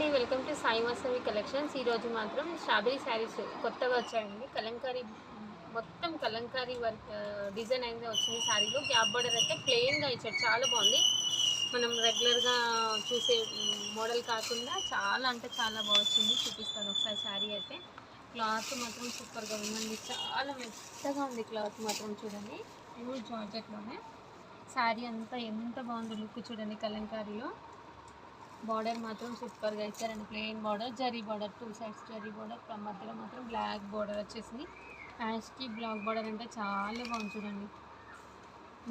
అండి, welcome to Sai Vasavi collections. ఈరోజు మాత్రం స్ట్రాబెరీ శారీస్ కొత్తగా వచ్చాయండి. కలంకారీ మొత్తం కలంకారీ వర్క్ డిజైన్ అయితే వచ్చింది. శారీలో గ్యాప్ బార్డర్ అయితే ప్లెయిన్గా ఇచ్చాడు, చాలా బాగుంది. మనం రెగ్యులర్గా చూసే మోడల్ కాకుండా చాలా అంటే చాలా బాగా వచ్చింది. చూపిస్తాను ఒకసారి. శారీ అయితే క్లాత్ మాత్రం సూపర్గా ఉందండి, చాలా మెత్తగా ఉంది క్లాత్ మాత్రం. చూడండి, ప్యూర్ జార్జెట్లోనే శారీ అంతా ఎంత బాగుందో లుక్ చూడండి. కలంకారీలో బార్డర్ మాత్రం సూపర్గా ఇచ్చారండి. Plain border, zari border, 2 sides zari border, మధ్యలో మాత్రం బ్లాక్ బార్డర్ వచ్చేసింది. హ్యాష్కి బ్లాక్ బార్డర్ అంటే చాలా బాగుంది చూడండి.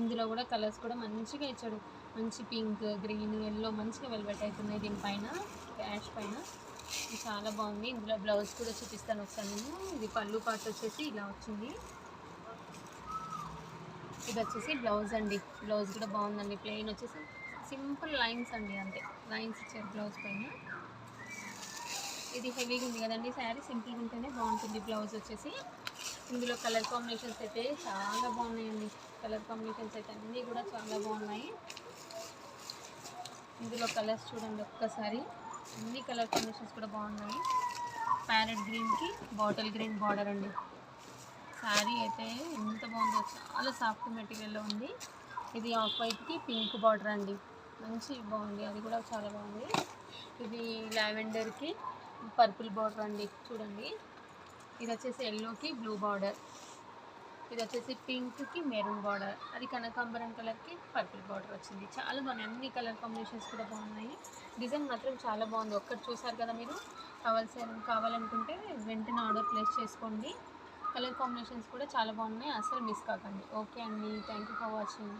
ఇందులో కూడా కలర్స్ కూడా మంచిగా ఇచ్చాడు. మంచి పింక్, గ్రీన్, ఎల్లో మంచిగా వెల్వెట్ అవుతున్నాయి దీనిపైన, యాష్ పైన. ఇది చాలా బాగుంది. ఇందులో బ్లౌజ్ కూడా చూపిస్తాను ఒకసారి నేను. ఇది పళ్ళు పార్ట్ వచ్చేసి ఇలా వచ్చింది. ఇది వచ్చేసి బ్లౌజ్ అండి. బ్లౌజ్ కూడా బాగుందండి. ప్లెయిన్ వచ్చేసి సింపుల్ లైన్స్ అండి, అంతే లైన్స్ ఇచ్చారు బ్లౌజ్ పైన. ఇది హెవీగా ఉంది కదండి శారీ, సింపుల్గా ఉంటేనే బాగుంటుంది. బ్లౌజ్ వచ్చేసి ఇందులో కలర్ కాంబినేషన్స్ అయితే చాలా బాగున్నాయండి. కలర్ కాంబినేషన్స్ అయితే అన్నీ కూడా చాలా బాగున్నాయి. ఇందులో కలర్స్ చూడండి ఒక్కసారి, అన్ని కలర్ కాంబినేషన్స్ కూడా బాగున్నాయి. ప్యారెట్ గ్రీన్కి బాటిల్ గ్రీన్ బార్డర్ అండి. శారీ అయితే ఎంత బాగుందో, చాలా సాఫ్ట్ మెటీరియల్లో ఉంది. ఇది ఆఫ్ వైట్కి పింక్ బార్డర్ అండి, మంచి బాగుంది. అది కూడా చాలా బాగుంది. ఇది లావెండర్కి పర్పుల్ బార్డర్ అండి, చూడండి. ఇది వచ్చేసి ఎల్లోకి బ్లూ బార్డర్, ఇది వచ్చేసి పింక్కి మెరూన్ బార్డర్, అది కనకాంబరం కలర్కి పర్పుల్ బార్డర్ వచ్చింది. చాలా బాగున్నాయి, అన్ని కలర్ కాంబినేషన్స్ కూడా బాగున్నాయి. డిజైన్ మాత్రం చాలా బాగుంది. ఒక్కటి చూసారు కదా మీరు. కావాలనుకుంటే వెంటనే ఆర్డర్ ప్లేస్ చేసుకోండి. కలర్ కాంబినేషన్స్ కూడా చాలా బాగున్నాయి, అసలు మిస్ కాకండి. ఓకే అండి, థ్యాంక్ యూ ఫర్ వాచింగ్.